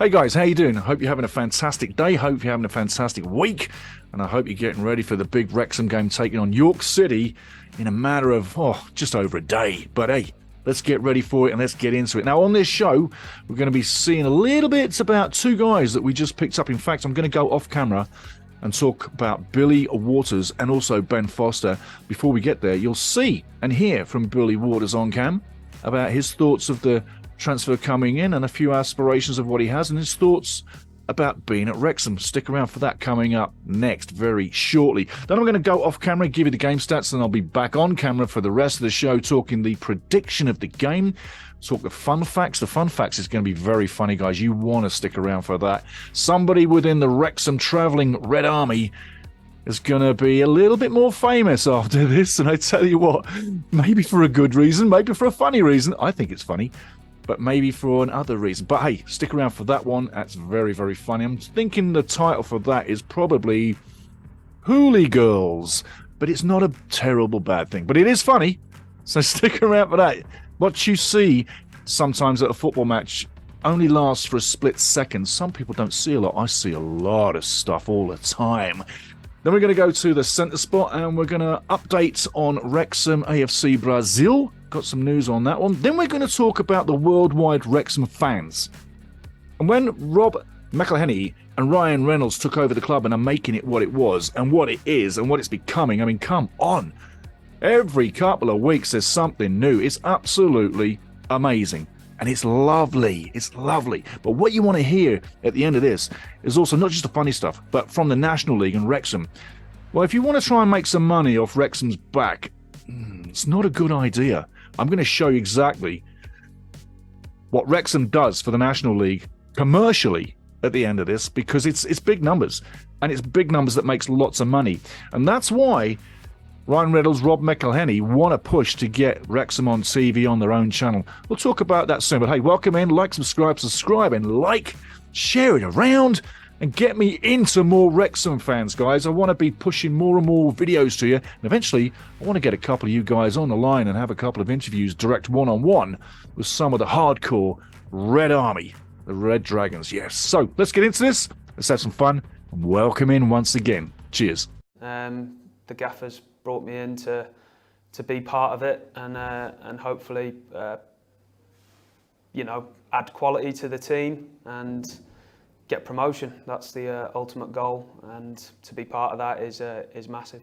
Hey guys, how you doing? I hope you're having a fantastic day. Hope you're having a fantastic week. And I hope you're getting ready for the big Wrexham game taking on York City in a matter of, just over a day. But hey, let's get ready for it and let's get into it. Now on this show, we're going to be seeing a little bit about two guys that we just picked up. In fact, I'm going to go off camera and talk about Billy Waters and also Ben Foster. Before we get there, you'll see and hear from Billy Waters on cam about his thoughts of the transfer coming in and a few aspirations of what he has and his thoughts about being at Wrexham. Stick around for that coming up next very shortly. Then I'm going to go off camera, give you the game stats, and I'll be back on camera for the rest of the show talking the prediction of the game, talk the fun facts. The fun facts is going to be very funny, guys. You want to stick around for that. Somebody within the Wrexham travelling Red Army is going to be a little bit more famous after this, and I tell you what, maybe for a good reason, maybe for a funny reason. I think it's funny, but maybe for another reason. But hey, stick around for that one. That's very, very funny. I'm thinking the title for that is probably Hooly Girls, but it's not a terrible bad thing. But it is funny, so stick around for that. What you see sometimes at a football match only lasts for a split second. Some people don't see a lot. I see a lot of stuff all the time. Then we're going to go to the centre spot and we're going to update on Wrexham AFC Brazil. Got some news on that one. Then we're going to talk about the worldwide Wrexham fans. And when Rob McElhenney and Ryan Reynolds took over the club and are making it what it was and what it is and what it's becoming, I mean, come on. Every couple of weeks there's something new. It's absolutely amazing. And it's lovely. It's lovely. But what you want to hear at the end of this is also not just the funny stuff, but from the National League and Wrexham. Well, if you want to try and make some money off Wrexham's back, it's not a good idea. I'm going to show you exactly what Wrexham does for the National League commercially at the end of this, because it's big numbers, and it's big numbers that makes lots of money. And that's why Ryan Reynolds, Rob McElhenney want to push to get Wrexham on TV on their own channel. We'll talk about that soon. But hey, welcome in, like, subscribe, and like, share it around, and get me into more Wrexham fans, guys. I want to be pushing more and more videos to you. And eventually, I want to get a couple of you guys on the line and have a couple of interviews, direct one-on-one with some of the hardcore Red Army, the Red Dragons. Yes. So let's get into this. Let's have some fun. And welcome in once again. Cheers. The gaffers brought me in to be part of it and hopefully add quality to the team and get promotion. That's the ultimate goal, and to be part of that is massive.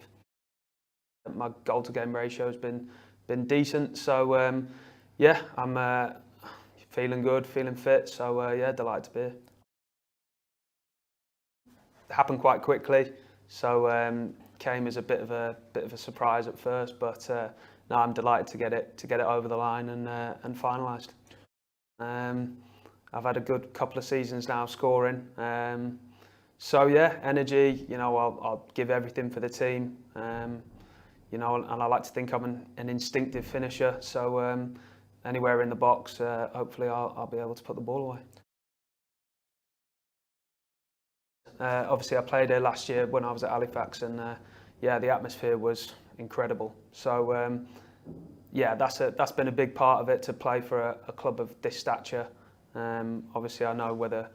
My goal to game ratio has been decent, so I'm feeling good, feeling fit, so delighted to be here. It happened quite quickly, so came as a bit of a surprise at first, but now I'm delighted to get it over the line and finalised. I've had a good couple of seasons now scoring, so yeah, energy. I'll give everything for the team. And I like to think I'm an instinctive finisher. So anywhere in the box, hopefully I'll be able to put the ball away. Obviously, I played here last year when I was at Halifax, and the atmosphere was incredible. So that's been a big part of it, to play for a club of this stature. Obviously, I know where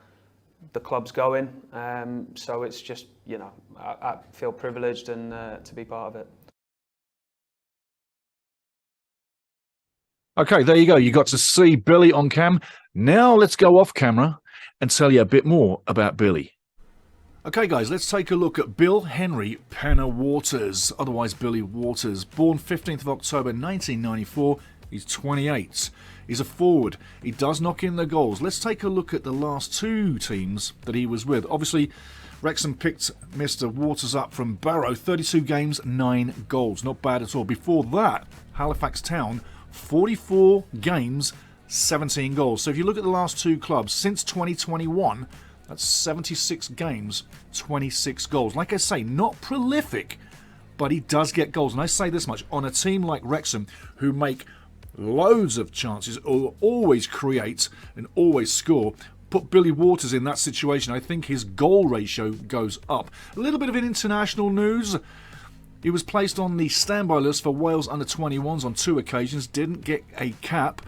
the club's going, so it's just I feel privileged and to be part of it. Okay, there you go. You got to see Billy on cam. Now let's go off camera and tell you a bit more about Billy. Okay, guys, let's take a look at Bill Henry Penner Waters, otherwise Billy Waters. Born 15th of October 1994, he's 28. He's a forward. He does knock in the goals. Let's take a look at the last two teams that he was with. Obviously, Wrexham picked Mr. Waters up from Barrow. 32 games, 9 goals. Not bad at all. Before that, Halifax Town, 44 games, 17 goals. So if you look at the last two clubs, since 2021, that's 76 games, 26 goals. Like I say, not prolific, but he does get goals. And I say this much, on a team like Wrexham, who make loads of chances, or always create and always score, put Billy Waters in that situation, I think his goal ratio goes up. A little bit of an international news. He was placed on the standby list for Wales under-21s on 2 occasions, didn't get a cap.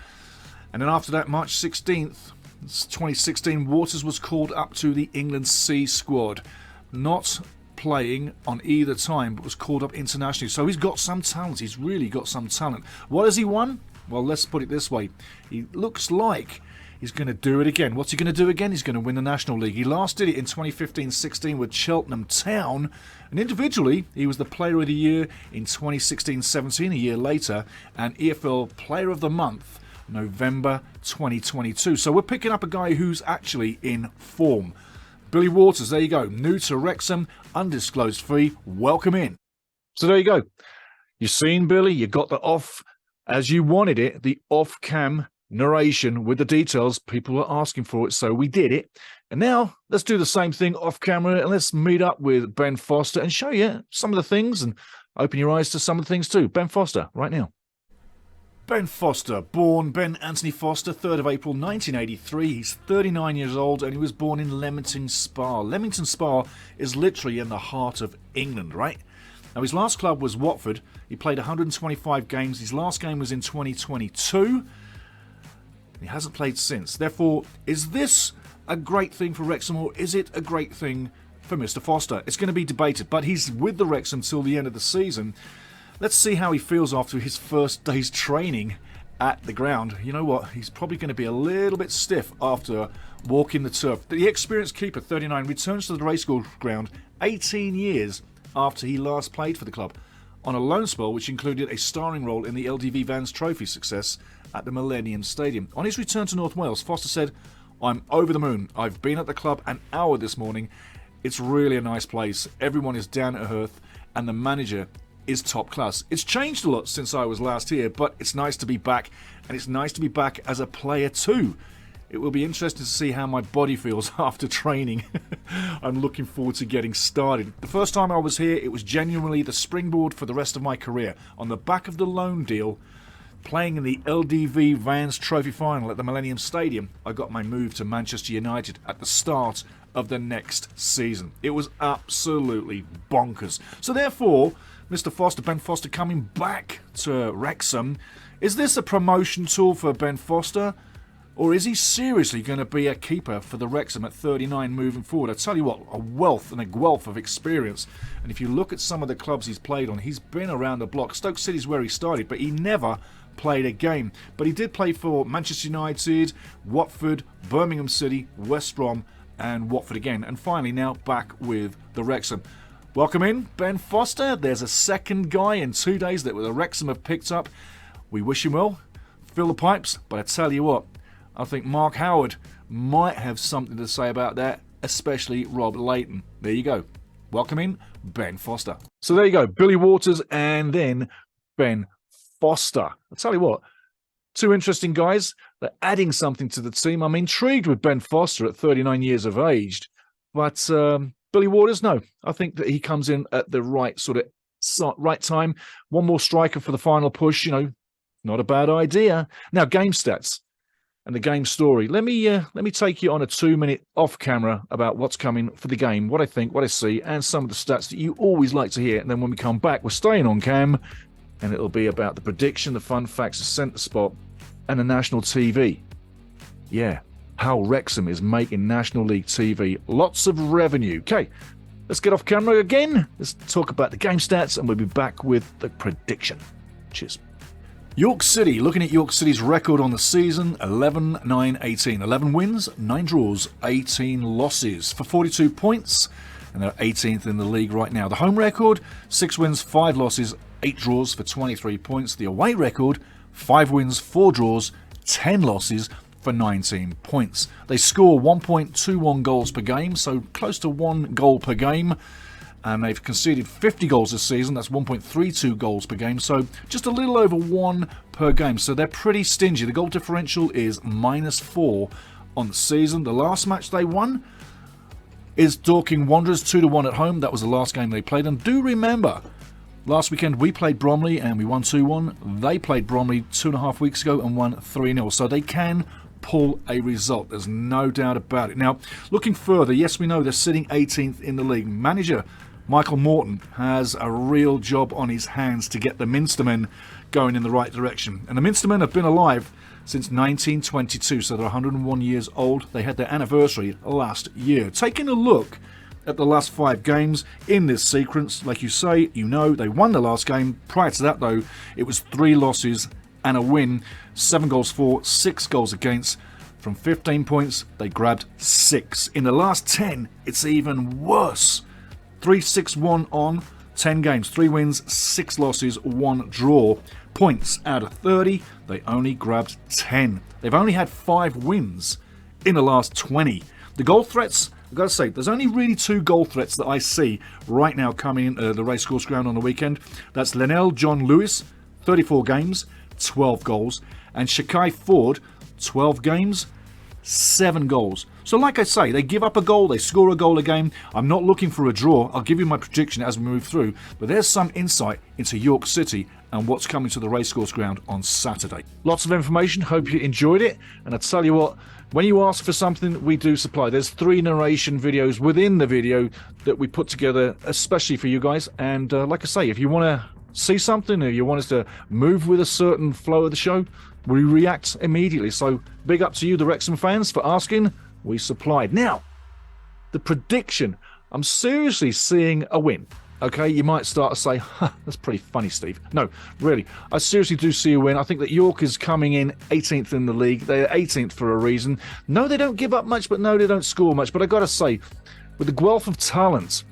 And then after that, March 16th, It's 2016, Waters was called up to the England C squad. Not playing on either time, but was called up internationally. So he's got some talent. He's really got some talent. What has he won? Well, let's put it this way. He looks like he's going to do it again. What's he going to do again? He's going to win the National League. He last did it in 2015-16 with Cheltenham Town. And individually, he was the Player of the Year in 2016-17, a year later, and EFL Player of the Month, November 2022. So we're picking up a guy who's actually in form. Billy Waters, there you go. New to Wrexham, undisclosed fee. Welcome in. So there you go. You've seen Billy. You got the off, as you wanted it, the off-cam narration with the details. People were asking for it, so we did it. And now let's do the same thing off camera and let's meet up with Ben Foster and show you some of the things and open your eyes to some of the things too. Ben Foster, right now. Ben Foster, born Ben Anthony Foster, 3rd of April 1983. He's 39 years old and he was born in Leamington Spa. Leamington Spa is literally in the heart of England, right? Now, his last club was Watford. He played 125 games. His last game was in 2022. He hasn't played since. Therefore, is this a great thing for Wrexham or is it a great thing for Mr. Foster? It's going to be debated, but he's with the Wrexham till the end of the season. Let's see how he feels after his first day's training at the ground. You know what? He's probably going to be a little bit stiff after walking the turf. The experienced keeper, 39, returns to the racecourse ground 18 years after he last played for the club on a loan spell which included a starring role in the LDV Vans Trophy success at the Millennium Stadium. On his return to North Wales, Foster said, "I'm over the moon. I've been at the club an hour this morning. It's really a nice place. Everyone is down to earth and the manager is top class. It's changed a lot since I was last here, but it's nice to be back, and it's nice to be back as a player too. It will be interesting to see how my body feels after training. I'm looking forward to getting started. The first time I was here, it was genuinely the springboard for the rest of my career. On the back of the loan deal, playing in the LDV Vans Trophy final at the Millennium Stadium, I got my move to Manchester United at the start of the next season. It was absolutely bonkers. So therefore, Mr. Foster, Ben Foster, coming back to Wrexham. Is this a promotion tool for Ben Foster? Or is he seriously going to be a keeper for the Wrexham at 39 moving forward? I tell you what, a wealth and a guelph of experience. And if you look at some of the clubs he's played on, he's been around the block. Stoke City's where he started, but he never played a game. But he did play for Manchester United, Watford, Birmingham City, West Brom, and Watford again. And finally now back with the Wrexham. Welcome in, Ben Foster. There's a second guy in 2 days that the Wrexham have picked up. We wish him well. Fill the pipes. But I tell you what, I think Mark Howard might have something to say about that, especially Rob Layton. There you go. Welcome in, Ben Foster. So there you go, Billy Waters and then Ben Foster. I tell you what, two interesting guys. They're adding something to the team. I'm intrigued with Ben Foster at 39 years of age, but Billy Waters, no. I think that he comes in at the right right time. One more striker for the final push, not a bad idea. Now, game stats and the game story. Let me take you on a 2-minute off camera about what's coming for the game, what I think, what I see, and some of the stats that you always like to hear. And then when we come back, we're staying on cam, and it'll be about the prediction, the fun facts, the centre spot, and the national TV. Yeah. How Wrexham is making National League TV. Lots of revenue. Okay, let's get off camera again. Let's talk about the game stats and we'll be back with the prediction. Cheers. York City, looking at York City's record on the season, 11-9-18. 11 wins, 9 draws, 18 losses for 42 points. And they're 18th in the league right now. The home record, 6 wins, 5 losses, 8 draws for 23 points. The away record, 5 wins, 4 draws, 10 losses for 19 points. They score 1.21 goals per game, so close to 1 goal per game. And they've conceded 50 goals this season. That's 1.32 goals per game, so just a little over 1 per game. So they're pretty stingy. The goal differential is -4 on the season. The last match they won is Dorking Wanderers 2-1 at home. That was the last game they played. And do remember, last weekend we played Bromley and we won 2-1. They played Bromley 2.5 weeks ago and won 3-0. So they can pull a result. There's no doubt about it. Now, looking further, yes, we know they're sitting 18th in the league. Manager Michael Morton has a real job on his hands to get the Minstermen going in the right direction. And the Minstermen have been alive since 1922, so they're 101 years old. They had their anniversary last year. Taking a look at the last 5 games in this sequence, like you say, you know, they won the last game. Prior to that, though, it was 3 losses and a win, 7 goals for, 6 goals against. From 15 points, they grabbed 6. In the last 10, it's even worse. 3-6-1 on 10 games, 3 wins, 6 losses, 1 draw. Points out of 30, they only grabbed 10. They've only had 5 wins in the last 20. The goal threats, I've got to say, there's only really 2 goal threats that I see right now coming in the racecourse ground on the weekend. That's Linnell John Lewis, 34 games, 12 goals, and Shakai Ford, 12 games, 7 goals. So like I say, they give up a goal, they score a goal a game. I'm not looking for a draw. I'll give you my prediction as we move through, but there's some insight into York City and what's coming to the racecourse ground on Saturday. Lots of information, hope you enjoyed it, and I tell you what, when you ask for something, we do supply. There's 3 narration videos within the video that we put together especially for you guys, and like I say, if you want to see something or you want us to move with a certain flow of the show, we react immediately. So big up to you, the Wrexham fans, for asking. We supplied. Now, the prediction. I'm seriously seeing a win. Okay, you might start to say, huh, that's pretty funny, Steve. No, really, I seriously do see a win. I think that York is coming in 18th in the league. They're 18th for a reason. No, they don't give up much, but no, they don't score much. But I got to say, with the wealth of talent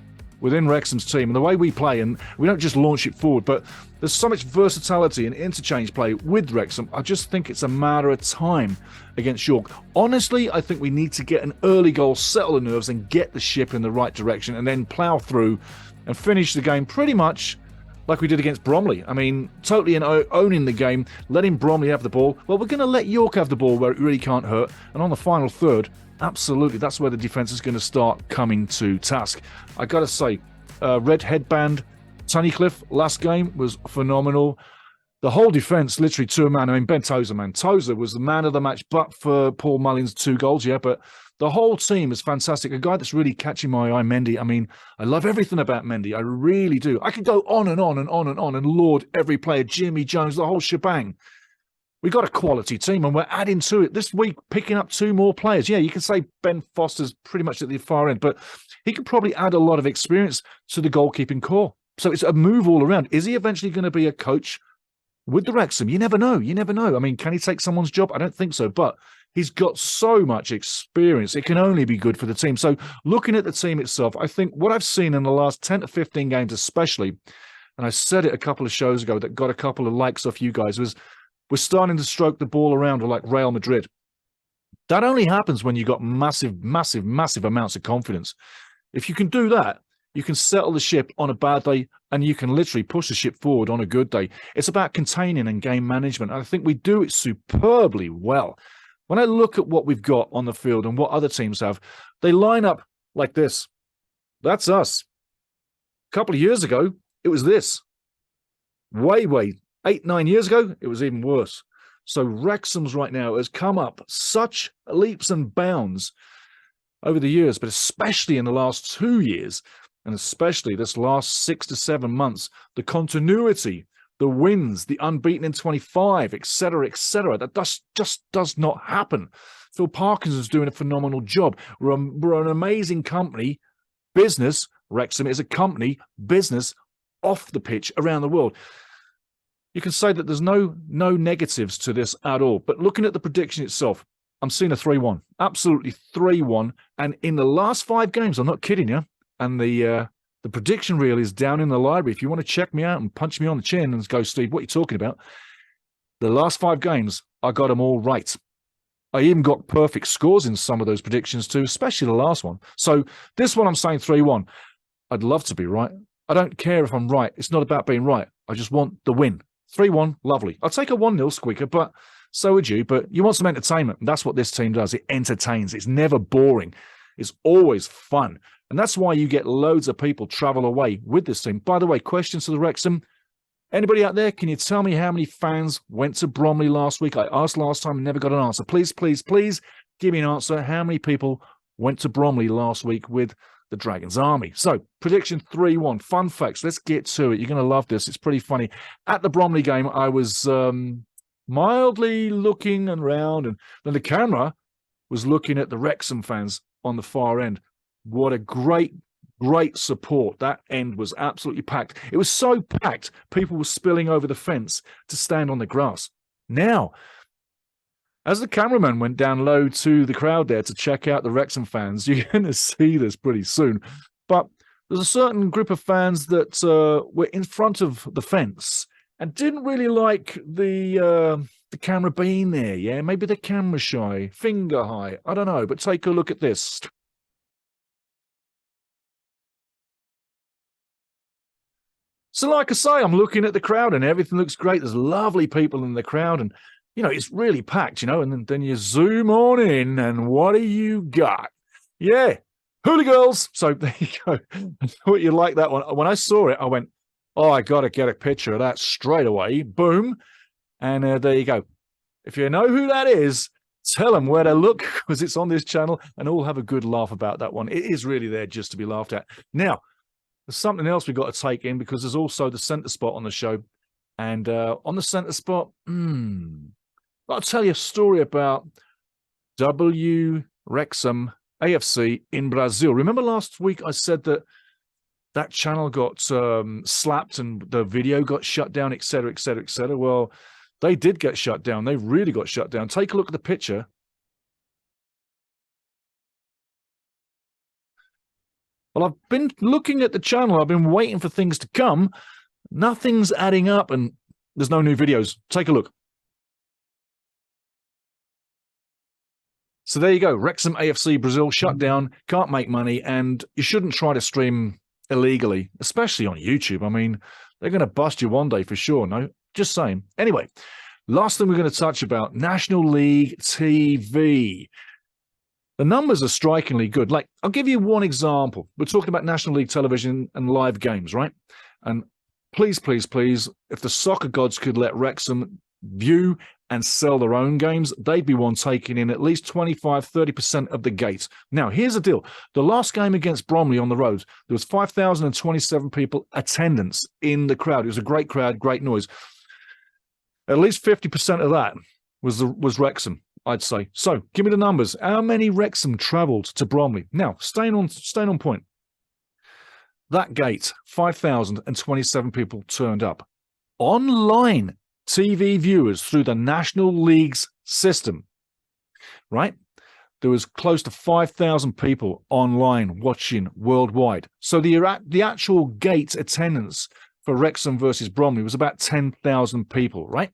within Wrexham's team and the way we play, and we don't just launch it forward, but there's so much versatility and interchange play with Wrexham. I just think it's a matter of time against York. Honestly, I think we need to get an early goal, settle the nerves, and get the ship in the right direction, and then plough through and finish the game pretty much like we did against Bromley. I mean, totally owning the game, letting Bromley have the ball. Well, we're going to let York have the ball where it really can't hurt, and on the final third, absolutely, that's where the defence is going to start coming to task. I got to say, Red Headband, Tunnicliffe, last game was phenomenal. The whole defence, literally to a man. I mean, Ben Tozer, man. Tozer was the man of the match, but for Paul Mullins' 2 goals, yeah, but the whole team is fantastic. A guy that's really catching my eye, Mendy. I mean, I love everything about Mendy. I really do. I could go on and on and on and on and laud every player, Jimmy Jones, the whole shebang. We got a quality team, and we're adding to it this week, picking up 2 more players. Yeah, you can say Ben Foster's pretty much at the far end, but he could probably add a lot of experience to the goalkeeping core. So it's a move all around. Is he eventually going to be a coach with the Wrexham? You never know. You never know. I mean, can he take someone's job? I don't think so, but he's got so much experience. It can only be good for the team. So looking at the team itself, I think what I've seen in the last 10 to 15 games especially, and I said it a couple of shows ago that got a couple of likes off you guys, was we're starting to stroke the ball around like Real Madrid. That only happens when you've got massive, massive, massive amounts of confidence. If you can do that, you can settle the ship on a bad day, and you can literally push the ship forward on a good day. It's about containing and game management. I think we do it superbly well. When I look at what we've got on the field and what other teams have, they line up like this. That's us. A couple of years ago, it was this. Way, 8-9 years ago, it was even worse. So Wrexham's right now has come up such leaps and bounds over the years, but especially in the last 2 years, and especially this last 6 to 7 months, the continuity, the wins, the unbeaten in 25, etc., that just does not happen. Phil Parkinson's doing a phenomenal job. We're an amazing company, business. Wrexham is a company, business, off the pitch, around the world. You can say that there's no negatives to this at all. But looking at the prediction itself, I'm seeing a 3-1. Absolutely 3-1. And in the last 5 games, I'm not kidding you, and the prediction reel is down in the library. If you want to check me out and punch me on the chin and go, Steve, what are you talking about? The last 5 games, I got them all right. I even got perfect scores in some of those predictions too, especially the last one. So this one, I'm saying 3-1. I'd love to be right. I don't care if I'm right. It's not about being right. I just want the win. 3-1, lovely. I'll take a 1-0 squeaker, but so would you. But you want some entertainment. And that's what this team does. It entertains. It's never boring. It's always fun. And that's why you get loads of people travel away with this team. By the way, questions to the Wrexham. Anybody out there, can you tell me how many fans went to Bromley last week? I asked last time and never got an answer. Please, please, please give me an answer. How many people went to Bromley last week with the Dragons Army? So, prediction 3-1. Fun facts. Let's get to it. You're going to love this. It's pretty funny. At the Bromley game, I was mildly looking around, and then the camera was looking at the Wrexham fans on the far end. What a great support. That end was absolutely packed. It was so packed, people were spilling over the fence to stand on the grass. Now, as the cameraman went down low to the crowd there to check out the Wrexham fans, you're going to see this pretty soon. But there's a certain group of fans that were in front of the fence and didn't really like the camera being there. Yeah, maybe the camera shy, finger high. I don't know, but take a look at this. So like I say, I'm looking at the crowd and everything looks great. There's lovely people in the crowd and, it's really packed, and then you zoom on in and what do you got? Yeah, hooly girls. So there you go. I thought you'd like that one. When I saw it, I went, oh, I got to get a picture of that straight away. Boom. And there you go. If you know who that is, tell them where to look because it's on this channel and all have a good laugh about that one. It is really there just to be laughed at. Now, there's something else we've got to take in because there's also the centre spot on the show. And on the centre spot, I'll tell you a story about Wrexham AFC in Brazil. Remember last week I said that channel got slapped and the video got shut down, etc., etc., etc. Well, they did get shut down. They really got shut down. Take a look at the picture. Well, I've been looking at the channel. I've been waiting for things to come. Nothing's adding up and there's no new videos. Take a look. So there you go. Wrexham AFC Brazil shut down, can't make money, and you shouldn't try to stream illegally, especially on YouTube. I mean, they're going to bust you one day for sure, no? Just saying. Anyway, last thing we're going to touch about, National League TV. The numbers are strikingly good. Like, I'll give you one example. We're talking about National League television and live games, right? And please, please, please, if the soccer gods could let Wrexham view and sell their own games, they'd be one taking in at least 25-30% of the gate. Now, here's the deal. The last game against Bromley on the road, there was 5,027 people attendance in the crowd. It was a great crowd, great noise. At least 50% of that was Wrexham, I'd say. So, give me the numbers. How many Wrexham travelled to Bromley? Now, staying on point. That gate, 5,027 people turned up. Online TV viewers through the National League's system, right? There was close to 5,000 people online watching worldwide. So the actual gate attendance for Wrexham versus Bromley was about 10,000 people, right?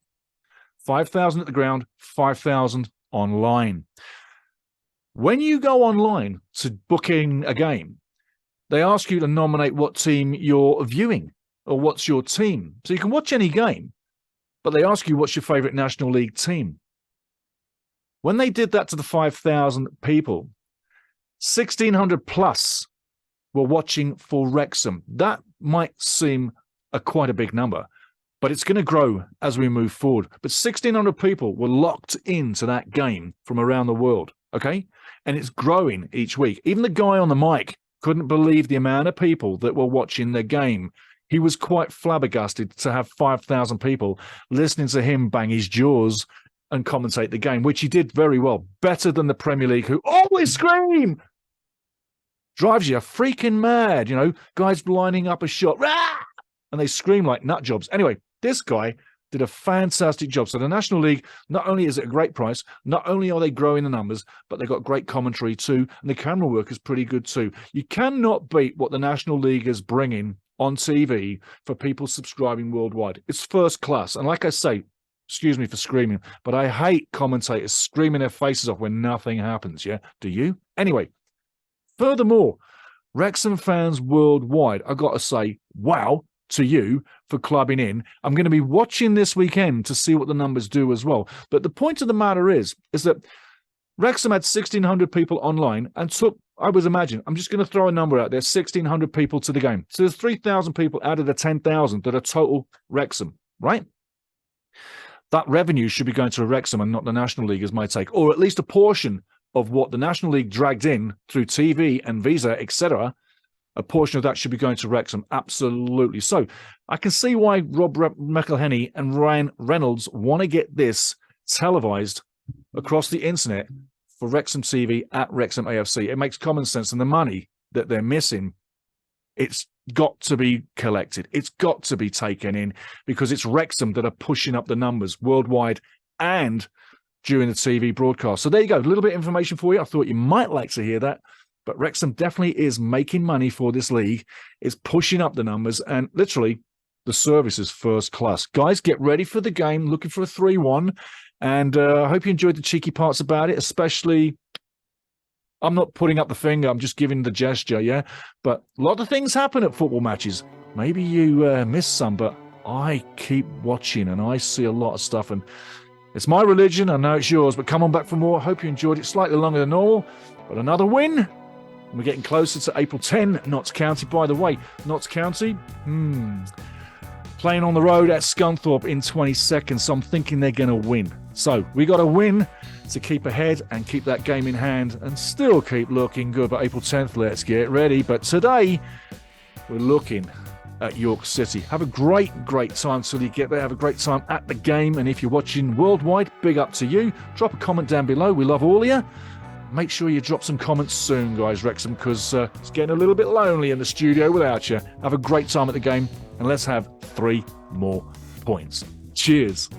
5,000 at the ground, 5,000 online. When you go online to booking a game, they ask you to nominate what team you're viewing or what's your team. So you can watch any game, but they ask you what's your favourite National League team. When they did that to the 5,000 people, 1,600 plus were watching for Wrexham. That might seem quite a big number, but it's going to grow as we move forward. But 1,600 people were locked into that game from around the world, okay? And it's growing each week. Even the guy on the mic couldn't believe the amount of people that were watching the game. He was quite flabbergasted to have 5,000 people listening to him bang his jaws and commentate the game, which he did very well. Better than the Premier League, who always scream. Drives you freaking mad, guys lining up a shot. Rah! And they scream like nut jobs. Anyway, this guy did a fantastic job. So the National League, not only is it a great price, not only are they growing the numbers, but they've got great commentary too, and the camera work is pretty good too. You cannot beat what the National League is bringing on TV for people subscribing worldwide. It's first class. And like I say, excuse me for screaming, but I hate commentators screaming their faces off when nothing happens, yeah? Do you? Anyway, furthermore, Wrexham fans worldwide, I got to say, wow to you for clubbing in. I'm going to be watching this weekend to see what the numbers do as well. But the point of the matter is that Wrexham had 1,600 people online and took, I was imagining, I'm just going to throw a number out there, 1,600 people to the game. So there's 3,000 people out of the 10,000 that are total Wrexham, right? That revenue should be going to Wrexham and not the National League, is my take, or at least a portion of what the National League dragged in through TV and Visa, etc., a portion of that should be going to Wrexham. Absolutely. So I can see why Rob McElhenney and Ryan Reynolds want to get this televised across the internet for Wrexham TV at Wrexham AFC. It makes common sense, and the money that they're missing, it's got to be collected. It's got to be taken in, because it's Wrexham that are pushing up the numbers worldwide and during the TV broadcast. So there you go. A little bit of information for you. I thought you might like to hear that. But Wrexham definitely is making money for this league. It's pushing up the numbers, and literally the service is first class. Guys, get ready for the game. Looking for a 3-1. And I hope you enjoyed the cheeky parts about it, especially... I'm not putting up the finger. I'm just giving the gesture, yeah? But a lot of things happen at football matches. Maybe you miss some, but I keep watching and I see a lot of stuff. And it's my religion. I know it's yours, but come on back for more. I hope you enjoyed it. Slightly longer than normal, but another win. We're getting closer to April 10. Notts County, by the way. Notts County, playing on the road at Scunthorpe in 20 seconds. So I'm thinking they're going to win. So we got to win to keep ahead and keep that game in hand and still keep looking good. But April 10th, let's get ready. But today, we're looking at York City. Have a great time till you get there. Have a great time at the game. And if you're watching worldwide, big up to you. Drop a comment down below. We love all of you. Make sure you drop some comments soon, guys, Wrexham, because it's getting a little bit lonely in the studio without you. Have a great time at the game, and let's have 3 more points. Cheers.